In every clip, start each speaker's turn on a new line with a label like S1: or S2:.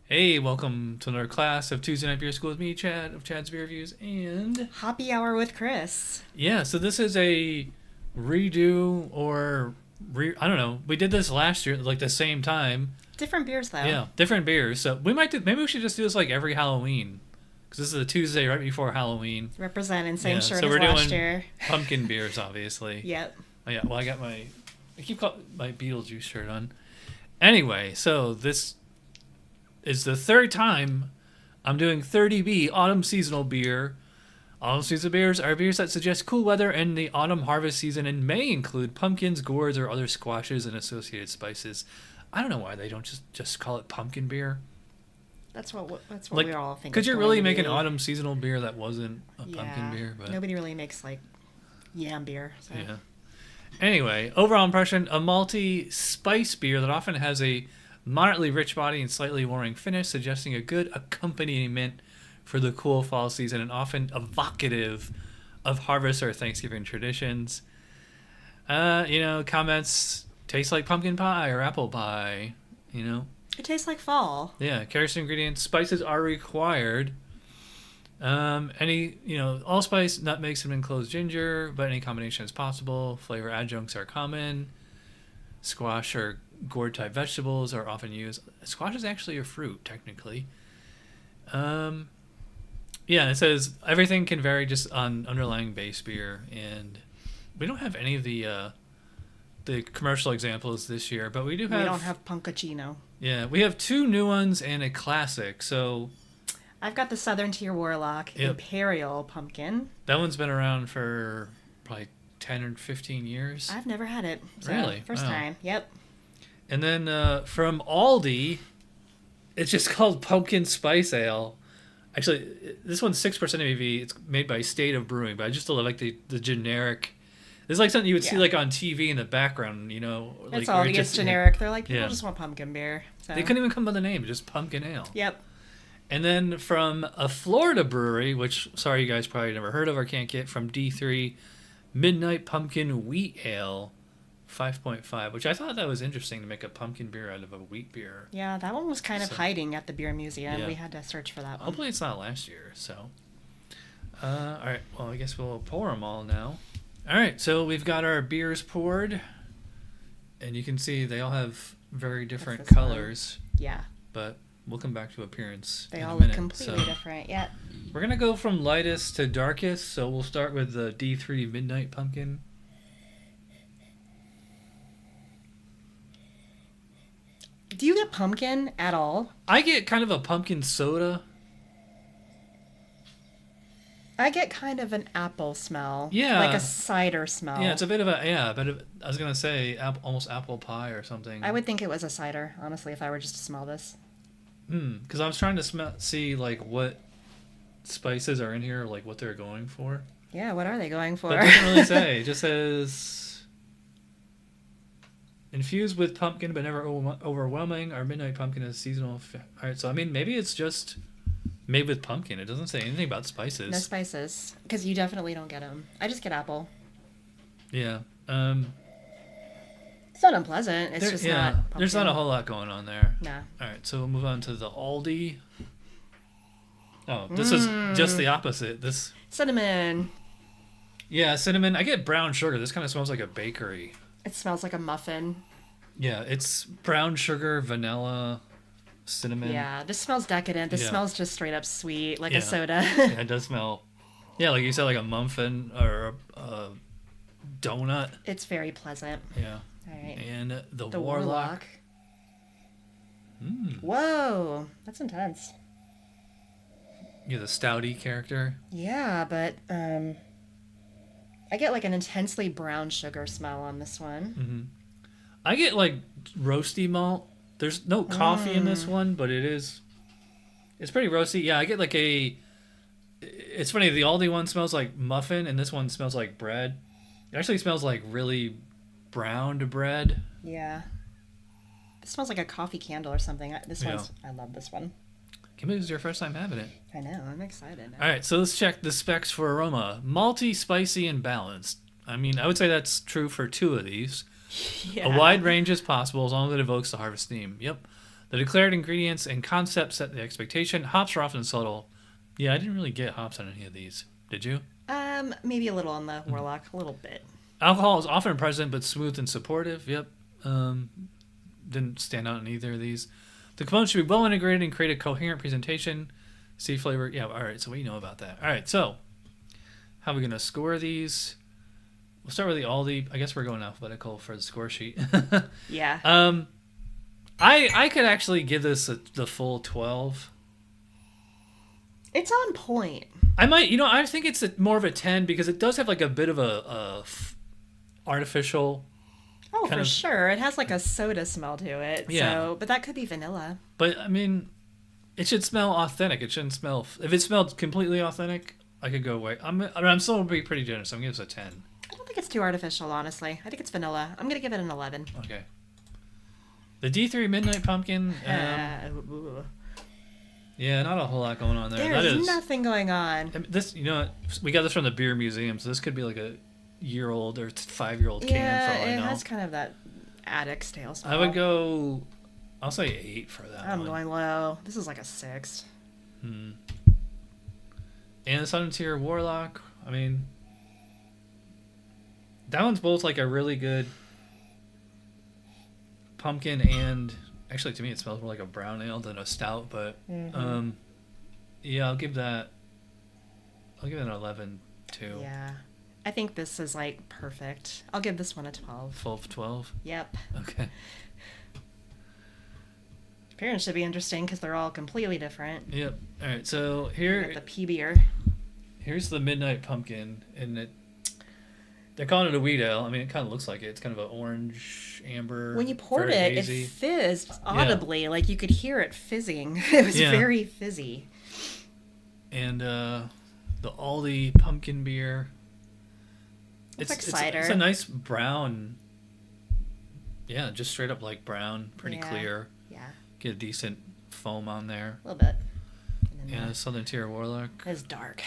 S1: Hey, welcome to another class of Tuesday Night Beer School with me, Chad, of Chad's Beer Reviews, and...
S2: Happy Hour with Cris.
S1: Yeah, so this is a redo or... I don't know. We did this last year, like the same time.
S2: Different beers, though.
S1: Yeah, different beers. So we might do... Maybe we should just do this like every Halloween. Because this is a Tuesday right before Halloween.
S2: Representing, same
S1: Yeah,
S2: shirt
S1: so
S2: as
S1: we're
S2: last
S1: doing
S2: year.
S1: pumpkin beers, obviously.
S2: Yep.
S1: Oh, yeah, well, I got my... I keep my Beetlejuice shirt on. Anyway, so this is the third time I'm doing 30B autumn seasonal beer. Autumn seasonal beers are beers that suggest cool weather and the autumn harvest season and may include pumpkins, gourds, or other squashes and associated spices. I don't know why they don't just call it pumpkin beer.
S2: That's what
S1: Like,
S2: we're all thinking.
S1: could you really make an autumn seasonal beer that wasn't a pumpkin beer? But
S2: nobody really makes like yam beer. So.
S1: yeah. Anyway, overall impression: a malty spice beer that often has a moderately rich body and slightly warming finish, suggesting a good accompaniment for the cool fall season and often evocative of harvest or Thanksgiving traditions. Comments taste like pumpkin pie or apple pie,
S2: It tastes like fall.
S1: Yeah, carries ingredients. Spices are required. Allspice, nutmeg, cinnamon, cloves, ginger, but any combination is possible. Flavor adjuncts are common. Squash or gourd type vegetables are often used. Squash is actually a fruit, technically. It says everything can vary just on underlying base beer, and we don't have any of the commercial examples this year, but we do have.
S2: We don't have Punkachino.
S1: Yeah, we have two new ones and a classic. So
S2: I've got the Southern Tier Warlock Imperial Pumpkin.
S1: That one's been around for probably 10 or 15 years.
S2: I've never had it. So
S1: Really?
S2: First time. Yep.
S1: And then from Aldi, it's just called Pumpkin Spice Ale. Actually, this one's 6% ABV. It's made by State of Brewing, but I just love like the generic. It's like something you would see like on TV in the background,
S2: It's
S1: like,
S2: Aldi. It's generic. They're like, people just want pumpkin beer. So.
S1: They couldn't even come by the name, just Pumpkin Ale.
S2: Yep.
S1: And then from a Florida brewery, which, sorry, you guys probably never heard of or can't get, from D3, Midnight Pumpkin Wheat Ale 5.5, which I thought that was interesting to make a pumpkin beer out of a wheat beer.
S2: Yeah, that one was kind of hiding at the beer museum.
S1: Yeah.
S2: We had to search for that one.
S1: Hopefully it's not last year, so. All right, well, I guess we'll pour them all now. All right, so we've got our beers poured, and you can see they all have very different colors.
S2: Yeah.
S1: But we'll come back to appearance.
S2: They
S1: in
S2: all
S1: a minute.
S2: look completely different. Yeah.
S1: We're gonna go from lightest to darkest, so we'll start with the D3 Midnight Pumpkin.
S2: Do you get pumpkin at all?
S1: I get kind of a pumpkin soda.
S2: I get kind of an apple smell.
S1: Yeah.
S2: Like a cider smell.
S1: Yeah, it's a bit of I was gonna say almost apple pie or something.
S2: I would think it was a cider, honestly, if I were just to smell this.
S1: Because I was trying to see like what spices are in here, like what they're going for.
S2: Yeah, what are they going for?
S1: But it doesn't really say. It just says infused with pumpkin, but never overwhelming. Our midnight pumpkin is seasonal. All right, so I mean maybe it's just made with pumpkin. It doesn't say anything about spices.
S2: No spices, because you definitely don't get them. I just get apple.
S1: Yeah.
S2: It's not unpleasant. It's just not pumpkin.
S1: There's not a whole lot going on there.
S2: Nah.
S1: All right, so we'll move on to the Aldi. Oh, this is just the opposite. This
S2: cinnamon.
S1: Yeah, cinnamon. I get brown sugar. This kind of smells like a bakery.
S2: It smells like a muffin.
S1: Yeah, it's brown sugar, vanilla, cinnamon.
S2: Yeah, this smells decadent. This smells just straight up sweet, like a soda.
S1: Yeah, it does smell. Yeah, like you said, like a muffin or a donut.
S2: It's very pleasant.
S1: Yeah.
S2: All right.
S1: And the Warlock.
S2: Whoa, that's intense.
S1: You're the stouty character.
S2: Yeah, but I get like an intensely brown sugar smell on this one.
S1: Mm-hmm. I get like roasty malt. There's no coffee in this one, but it's pretty roasty. Yeah, I get like it's funny, the Aldi one smells like muffin and this one smells like bread. It actually smells like really browned bread.
S2: Yeah. This smells like a coffee candle or something. I love this one.
S1: Can't believe it's your first time having it.
S2: I know, I'm excited.
S1: All right, so let's check the specs for aroma. Malty, spicy, and balanced. I mean, I would say that's true for two of these. Yeah. A wide range is possible as long as it evokes the harvest theme. Yep. The declared ingredients and concept set the expectation. Hops are often subtle. Yeah, I didn't really get hops on any of these. Did you?
S2: Maybe a little on the Warlock, a little bit.
S1: Alcohol is often present, but smooth and supportive. Yep. Didn't stand out in either of these. The components should be well integrated and create a coherent presentation. See flavor. Yeah, all right. So we know about that. All right. So how are we going to score these? We'll start with the Aldi. I guess we're going alphabetical for the score sheet.
S2: Yeah.
S1: I could actually give this the full 12.
S2: It's on point.
S1: I might, I think it's more of a 10 because it does have like a bit of a artificial.
S2: Oh, for sure. It has like a soda smell to it.
S1: Yeah.
S2: So, but that could be vanilla.
S1: But I mean, it should smell authentic. It shouldn't smell. If it smelled completely authentic, I could go away. I'm still gonna be pretty generous. I'm gonna give this a 10.
S2: I don't think it's too artificial, honestly. I think it's vanilla. I'm gonna give it an 11.
S1: Okay. The D3 Midnight Pumpkin. Yeah, not a whole lot going on there.
S2: There's nothing going on.
S1: This, we got this from the beer museum, so this could be like a year-old or 5-year-old can for all I know.
S2: Yeah, it has kind of that attic stale smell.
S1: I would go. I'll say 8 for that.
S2: I'm going low. This is like a 6.
S1: And the Sun Tier Warlock. I mean, that one's both like a really good pumpkin and actually to me it smells more like a brown ale than a stout. But yeah, I'll give that an 11 too.
S2: Yeah, I think this is like perfect. I'll give this one a 12.
S1: Full of 12.
S2: Yep.
S1: Okay.
S2: Appearance should be interesting because they're all completely different.
S1: Yep. All right. So here,
S2: the P beer.
S1: Here's the Midnight Pumpkin, and they're calling it a wheat ale. I mean, it kind of looks like it. It's kind of an orange amber.
S2: When you poured it,
S1: hazy.
S2: It fizzed audibly. Yeah. Like you could hear it fizzing. It was very fizzy.
S1: And the Aldi pumpkin beer.
S2: It's like cider.
S1: It's a nice brown. Yeah, just straight up like brown, pretty clear.
S2: Yeah.
S1: Get a decent foam on there.
S2: A little bit.
S1: And a Southern Tier Warlock.
S2: It's dark.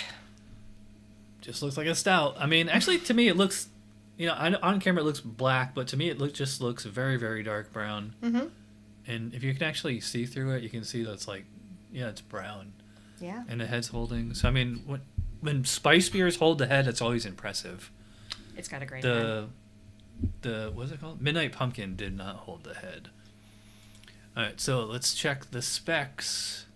S1: Just looks like a stout. I mean, actually, to me, it looks, on camera it looks black, but to me, it just looks very, very dark brown. Mm-hmm. And if you can actually see through it, you can see that it's like, it's brown.
S2: Yeah.
S1: And the head's holding. So, I mean, when spice beers hold the head, it's always impressive.
S2: It's got a great head.
S1: What's it called? Midnight Pumpkin did not hold the head. All right, so let's check the specs.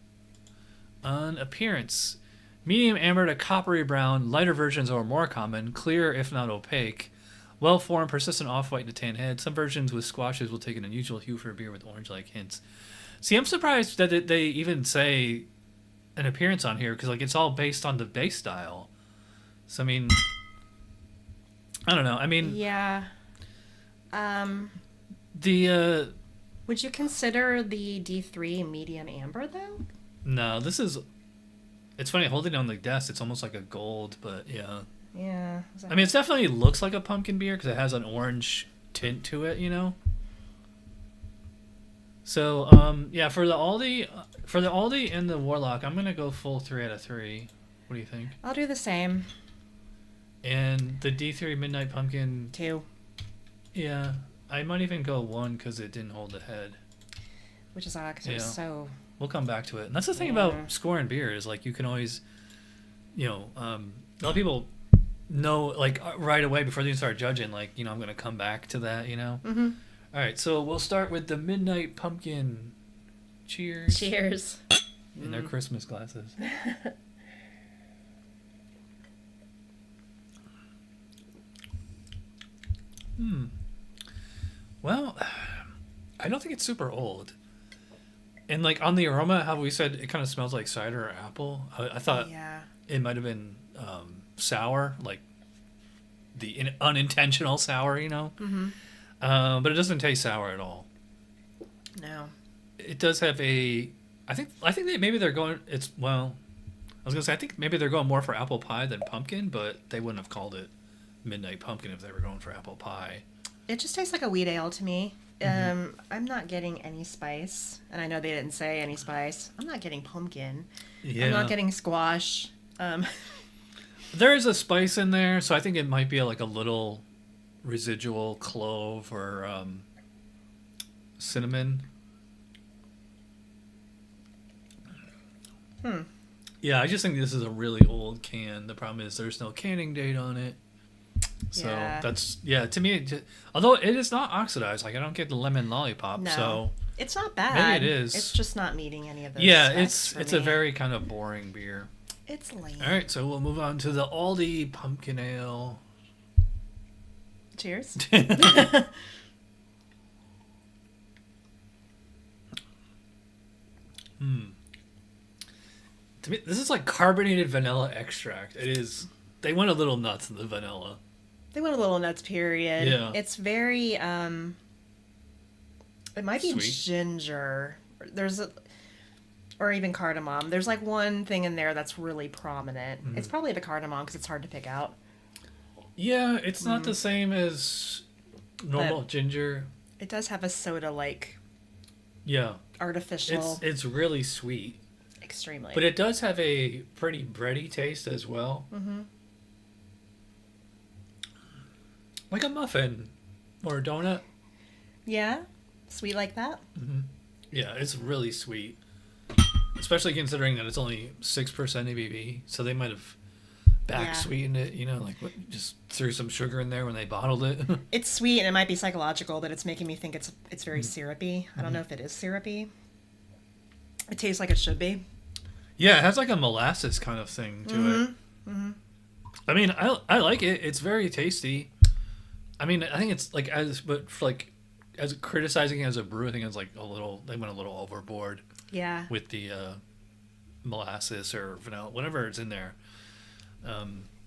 S1: On appearance, medium amber to coppery brown, lighter versions are more common, clear if not opaque, well-formed, persistent off-white to tan head. Some versions with squashes will take an unusual hue for a beer with orange-like hints. See, I'm surprised that they even say an appearance on here, because it's all based on the base style. So, I mean, I don't know. I mean...
S2: Yeah. Would you consider the D3 medium amber, though?
S1: No, this is... It's funny, holding it on the desk, it's almost like a gold, but yeah.
S2: Yeah.
S1: I mean, it definitely looks like a pumpkin beer because it has an orange tint to it, So, for the Aldi and the Warlock, I'm going to go full 3 out of 3. What do you think?
S2: I'll do the same.
S1: And the D3 Midnight Pumpkin...
S2: 2.
S1: Yeah. I might even go 1 because it didn't hold the head.
S2: Which is odd because it was so...
S1: We'll come back to it. And that's the thing about scoring beer is, you can always, a lot of people know, right away before they even start judging, I'm going to come back to that,
S2: Mm-hmm.
S1: All right, so we'll start with the Midnight Pumpkin. Cheers.
S2: Cheers.
S1: In their Christmas glasses. Well, I don't think it's super old. And on the aroma, how we said it kind of smells like cider or apple. I thought it might have been sour, the unintentional sour,
S2: Mm-hmm.
S1: But it doesn't taste sour at all.
S2: No.
S1: It does have a. I think that maybe they're going. I was gonna say I think maybe they're going more for apple pie than pumpkin, but they wouldn't have called it Midnight Pumpkin if they were going for apple pie.
S2: It just tastes like a wheat ale to me.
S1: Mm-hmm.
S2: I'm not getting any spice, and I know they didn't say any spice. I'm not getting pumpkin.
S1: Yeah.
S2: I'm not getting squash.
S1: There is a spice in there, so I think it might be a little residual clove or cinnamon. Yeah, I just think this is a really old can. The problem is there's no canning date on it. So
S2: Yeah.
S1: that's, yeah, to me, although it is not oxidized, like I don't get the lemon lollipop.
S2: No.
S1: So
S2: It's not bad.
S1: maybe it is.
S2: It's just not meeting any of those
S1: yeah,
S2: specs for
S1: it's
S2: me.
S1: a very kind of boring beer.
S2: It's lame.
S1: All right, so we'll move on to the Aldi pumpkin ale.
S2: Cheers.
S1: To me, this is like carbonated vanilla extract. It is. They went a little nuts in the vanilla.
S2: They went a little nuts, period.
S1: Yeah.
S2: It's very, it might be
S1: Sweet.
S2: ginger. Or even cardamom. There's like one thing in there that's really prominent. It's probably the cardamom because it's hard to pick out.
S1: Yeah, it's not the same as normal
S2: But-
S1: ginger.
S2: It does have a soda-like
S1: Yeah,
S2: artificial,
S1: it's really sweet,
S2: extremely.
S1: but it does have a pretty bready taste as well.
S2: Mm-hmm.
S1: Like a muffin or a donut.
S2: Yeah, sweet like that.
S1: Yeah, it's really sweet. Especially considering that it's only 6% ABV, so they might have back sweetened it, like just threw some sugar in there when they bottled it.
S2: It's sweet and it might be psychological, but it's making me think it's very syrupy. I don't know if it is syrupy. It tastes like it should be.
S1: Yeah, it has like a molasses kind of thing to it. I mean, I like it. It's very tasty. I mean, I think it's like as criticizing it as a brew, I think it's like they went a little overboard
S2: Yeah.
S1: with the molasses or vanilla, whatever it's in there.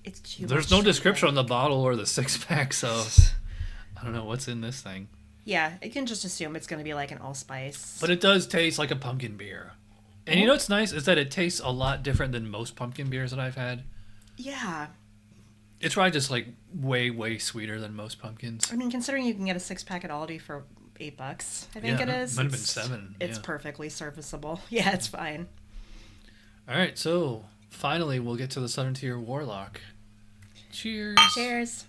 S2: It's too
S1: There's
S2: much
S1: no
S2: sugar.
S1: description on the bottle or the 6-pack, so I don't know what's in this thing.
S2: Yeah, you can just assume it's going to be like an allspice.
S1: But it does taste like a pumpkin beer. And you know what's nice is that it tastes a lot different than most pumpkin beers that I've had.
S2: Yeah.
S1: It's probably just like way, way sweeter than most pumpkins.
S2: I mean, considering you can get a 6-pack at Aldi for $8, I think it is.
S1: Might have been 7.
S2: It's
S1: yeah.
S2: perfectly serviceable. Yeah, it's fine.
S1: All right, so finally we'll get to the Southern Tier Warlock. Cheers.
S2: Cheers.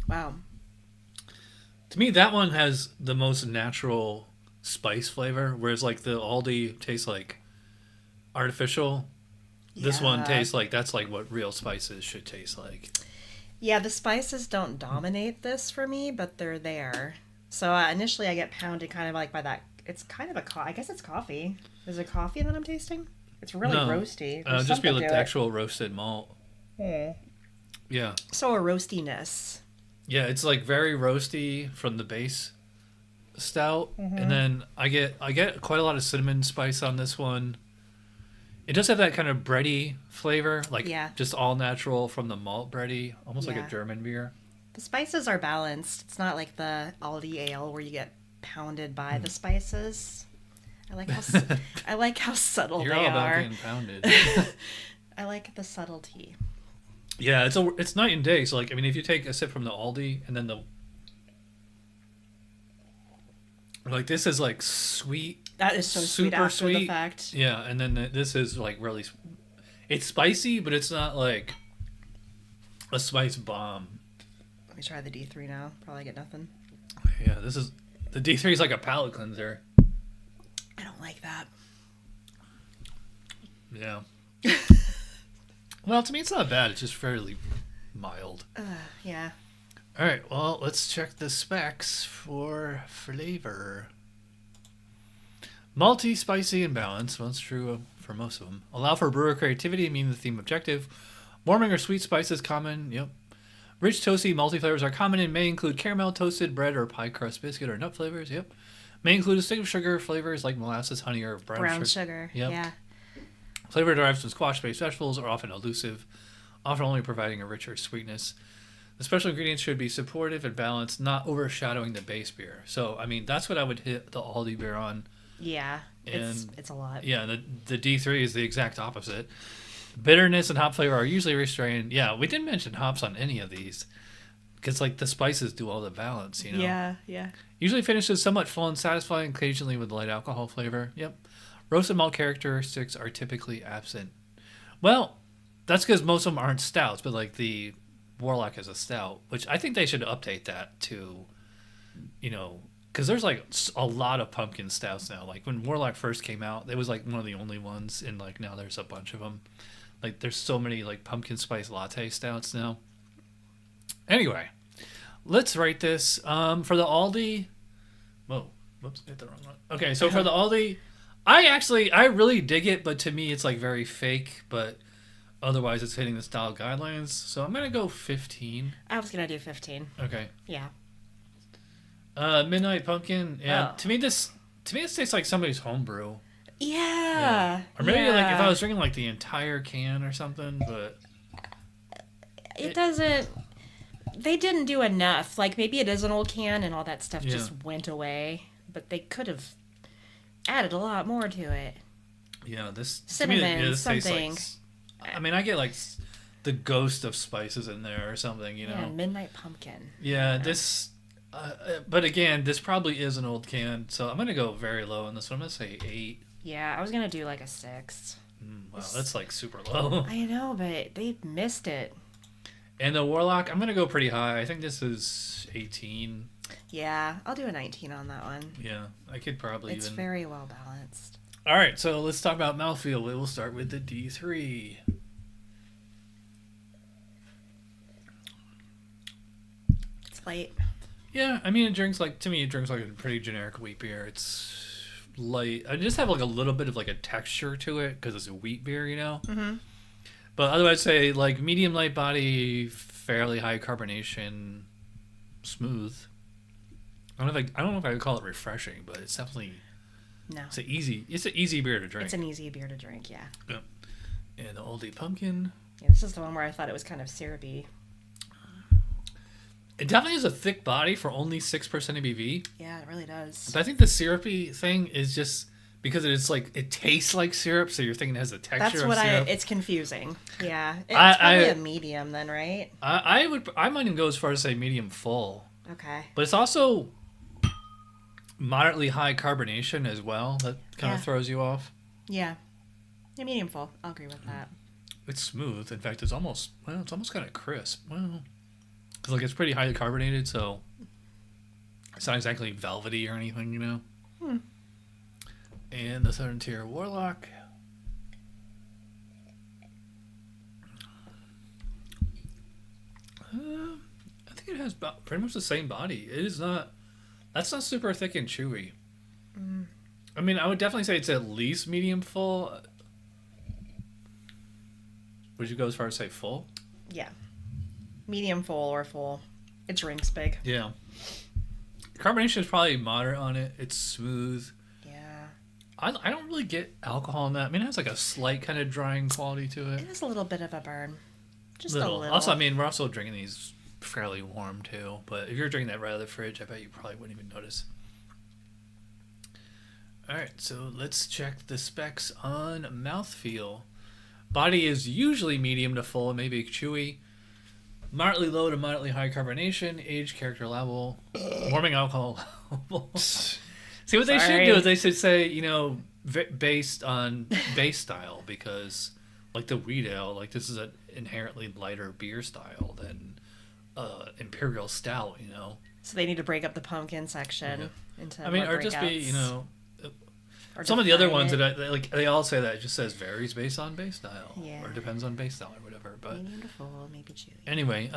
S2: Wow.
S1: To me, that one has the most natural spice flavor, whereas like the Aldi tastes like artificial. This one
S2: Yeah.
S1: tastes like that's like what real spices should taste like.
S2: Yeah, the spices don't dominate this for me, but they're there. So initially I get pounded kind of like by that. It's kind of I guess it's coffee. Is it coffee that I'm tasting? It's really
S1: No.
S2: roasty. There's
S1: Just be
S2: something
S1: like
S2: to
S1: the
S2: it.
S1: actual roasted malt. Yeah.
S2: So a roastiness.
S1: Yeah, it's like very roasty from the base stout, and then I get quite a lot of cinnamon spice on this one. It does have that kind of bready flavor, like just all natural from the malt bready, almost like a
S2: Yeah.
S1: German beer.
S2: The spices are balanced. It's not like the Aldi ale where you get pounded
S1: Hmm.
S2: by the spices. I like how I like how subtle
S1: You're
S2: they
S1: all about
S2: are.
S1: getting pounded.
S2: I like the subtlety.
S1: Yeah, it's night and day. So like, I mean, if you take a sip from the Aldi and then like this is like sweet.
S2: That is so sweet
S1: Super
S2: after the
S1: sweet.
S2: fact.
S1: Yeah, and then this is like really, it's spicy, but it's not like a spice bomb.
S2: Let me try the D3 now. Probably get nothing.
S1: Yeah, the D3 is like a palate cleanser.
S2: I don't like that.
S1: Yeah. Well, to me, it's not bad. It's just fairly mild.
S2: Yeah.
S1: All right. Well, let's check the specs for flavor. Malty, spicy, and balanced. Well, that's true for most of them. Allow for brewer creativity, meaning the theme objective. Warming or sweet spices common. Yep. Rich, toasty, malty flavors are common and may include caramel, toasted bread, or pie crust biscuit or nut flavors. Yep. May include a stick of sugar flavors like molasses, honey, or brown
S2: sugar.
S1: Yep.
S2: Yeah.
S1: Flavor derived from squash-based vegetables are often elusive, often only providing a richer sweetness. The special ingredients should be supportive and balanced, not overshadowing the base beer. So, I mean, that's what I would hit the Aldi beer on.
S2: Yeah.
S1: And
S2: it's a lot.
S1: Yeah, the D3 is the exact opposite. Bitterness and hop flavor are usually restrained. Yeah, we didn't mention hops on any of these because, like, the spices do all the balance,
S2: Yeah, yeah.
S1: Usually finishes somewhat full and satisfying, occasionally with light alcohol flavor. Yep. Roasted malt characteristics are typically absent. Well, that's because most of them aren't stouts, but like the Warlock is a stout, which I think they should update that to, because there's like a lot of pumpkin stouts now. Like when Warlock first came out, it was like one of the only ones, and like now there's a bunch of them. Like there's so many like pumpkin spice latte stouts now. Anyway, let's rate this. For the Aldi. Whoa, whoops, hit the wrong one. Okay, so for the Aldi, I really dig it, but to me it's like very fake. But otherwise, it's hitting the style guidelines. So I'm gonna go 15.
S2: I was gonna do 15.
S1: Okay.
S2: Yeah.
S1: Midnight Pumpkin. Yeah. To me this tastes like somebody's homebrew.
S2: Yeah.
S1: Or maybe like if I was drinking like the entire can or something, but
S2: it doesn't. They didn't do enough. Like maybe it is an old can and all that stuff just went away, but they could have added a lot more to it.
S1: Yeah, this
S2: cinnamon,
S1: to me, this
S2: something.
S1: Tastes like, I mean, I get like the ghost of spices in there or something, you know.
S2: Yeah, Midnight Pumpkin.
S1: Yeah, this. But again, this probably is an old can, so I'm gonna go very low on this one. I'm gonna say 8.
S2: Yeah, I was gonna do like a 6.
S1: Wow, that's like super low.
S2: I know, but they missed it.
S1: And the Warlock, I'm gonna go pretty high. I think this is 18.
S2: Yeah, I'll do a 19 on that one.
S1: Yeah, I could probably
S2: It's very well balanced.
S1: All right, so let's talk about mouthfeel. We will start with the D3.
S2: It's light.
S1: Yeah, I mean, to me, it drinks like a pretty generic wheat beer. It's light. I just have like a little bit of like a texture to it because it's a wheat beer, you know?
S2: Mm-hmm.
S1: But otherwise, say like medium light body, fairly high carbonation, smooth. I don't know if I would call it refreshing, but it's definitely it's an easy beer to drink.
S2: It's an easy beer to drink, yeah.
S1: Yeah. And the Oldie Pumpkin.
S2: Yeah, this is the one where I thought it was kind of syrupy.
S1: It definitely has a thick body for only 6% ABV.
S2: Yeah, it really does.
S1: But I think the syrupy thing is just because it's like it tastes like syrup, so you're thinking it has a texture of syrup.
S2: It's confusing. Yeah, it's probably a medium then, right?
S1: I might even go as far as say medium full.
S2: Okay.
S1: But it's also moderately high carbonation as well. That kind of throws you off.
S2: Yeah. Yeah, medium full. I'll agree with that.
S1: It's smooth. In fact, it's almost kind of crisp. Well, because like it's pretty highly carbonated, so it's not exactly velvety or anything, you know. And the Southern Tier Warlock. I think it has pretty much the same body. It is not. That's not super thick and chewy. I mean, I would definitely say it's at least medium full. Would you go as far as say full?
S2: Yeah. Medium full or full. It drinks big.
S1: Yeah. Carbonation is probably moderate on it. It's smooth.
S2: Yeah.
S1: I don't really get alcohol in that. I mean, it has like a slight kind of drying quality to it.
S2: It has a little bit of a burn. Just a little.
S1: Also, I mean, we're also drinking these fairly warm too. But if you're drinking that right out of the fridge, I bet you probably wouldn't even notice. All right, so let's check the specs on mouthfeel. Body is usually medium to full, maybe chewy. Moderately low to moderately high carbonation. Age, character level. Warming alcohol level. See, what they should do is they should say, you know, based on base style, because like the wheat ale, like this is an inherently lighter beer style than imperial stout, you know.
S2: So they need to break up the pumpkin section into.
S1: I mean, or just be, you know. Some of the other ones that they all say that it just says varies based on base style, or depends on base style or whatever. But
S2: medium to full, maybe chewy.
S1: Anyway,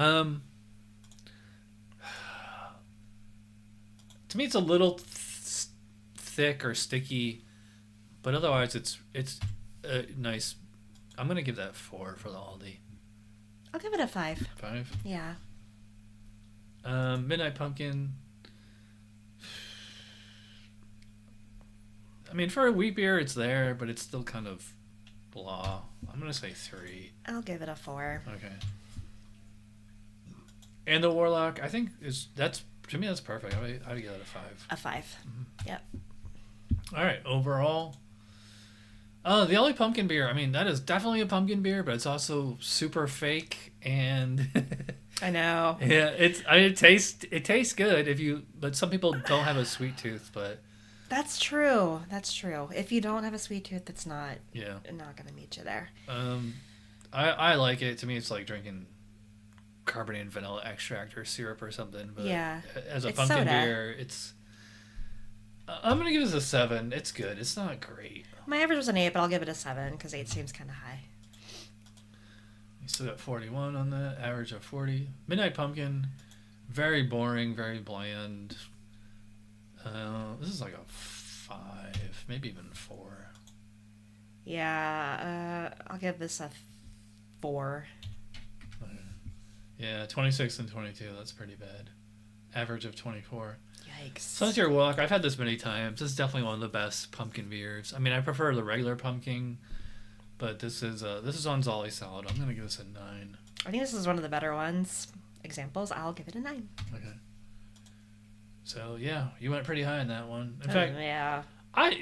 S1: to me it's a little thick or sticky, but otherwise it's nice. I'm gonna give that 4 for the Aldi.
S2: I'll give it a 5.
S1: 5.
S2: Yeah.
S1: Midnight Pumpkin. I mean, for a wheat beer, it's there, but it's still kind of blah. I'm going to say 3.
S2: I'll give it a 4.
S1: Okay. And the Warlock, I think, to me, that's perfect. I would give it a 5.
S2: A 5. Mm-hmm. Yep.
S1: All right. Overall, the only pumpkin beer, I mean, that is definitely a pumpkin beer, but it's also super fake. And
S2: I know.
S1: Yeah, it tastes good but some people don't have a sweet tooth, but.
S2: That's true. That's true. If you don't have a sweet tooth, it's not going to meet you there.
S1: I like it. To me, it's like drinking carbonated vanilla extract or syrup or something. But as a pumpkin beer, I'm gonna give this a 7. It's good. It's not great.
S2: My average was an 8, but I'll give it a 7 because 8 seems kind of high.
S1: You still got 41 on that. Average of 40. Midnight Pumpkin. Very boring. Very bland. This is like a 5, maybe even 4.
S2: Yeah, I'll give this a 4.
S1: Yeah, 26 and 22. That's pretty bad. Average of 24.
S2: Yikes.
S1: Since you're Warlock, I've had this many times. This is definitely one of the best pumpkin beers. I mean, I prefer the regular pumpkin, but this is on Zolly Salad. I'm gonna give this a 9.
S2: I think this is one of the better ones. Examples, I'll give it a 9.
S1: Okay. So yeah, you went pretty high on that one. In fact,
S2: yeah.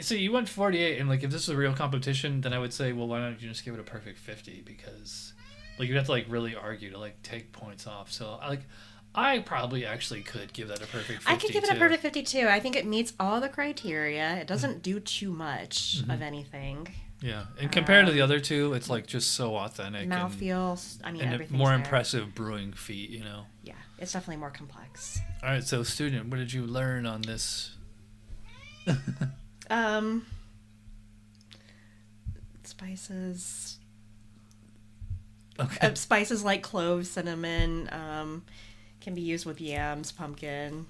S1: You went 48, and like if this was a real competition, then I would say, well, why don't you just give it a perfect 50? Because like you'd have to like really argue to like take points off. So I probably actually could give that a perfect 50.
S2: I could give it a perfect 52. I think it meets all the criteria. It doesn't do too much of anything.
S1: Yeah, and compared to the other two, it's like just so authentic.
S2: Mouthfeel, I mean,
S1: and
S2: everything's
S1: more
S2: there.
S1: impressive brewing feat, you know.
S2: Yeah, it's definitely more complex.
S1: All right, so student, what did you learn on this?
S2: Spices.
S1: Okay.
S2: Spices like cloves, cinnamon, can be used with yams, pumpkin,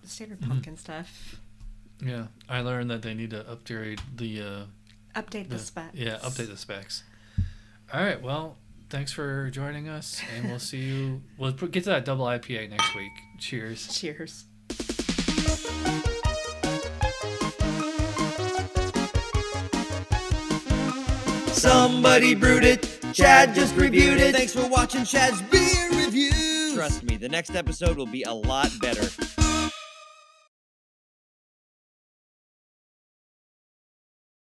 S2: standard pumpkin stuff.
S1: Yeah, I learned that they need to upgrade the
S2: Update the specs.
S1: Yeah, update the specs. All right, well, thanks for joining us, and we'll see you. We'll get to that double IPA next week. Cheers.
S2: Cheers.
S3: Somebody brewed it, Chad just reviewed it. Thanks for watching Chad's Beer Review. Trust me, the next episode will be a lot better.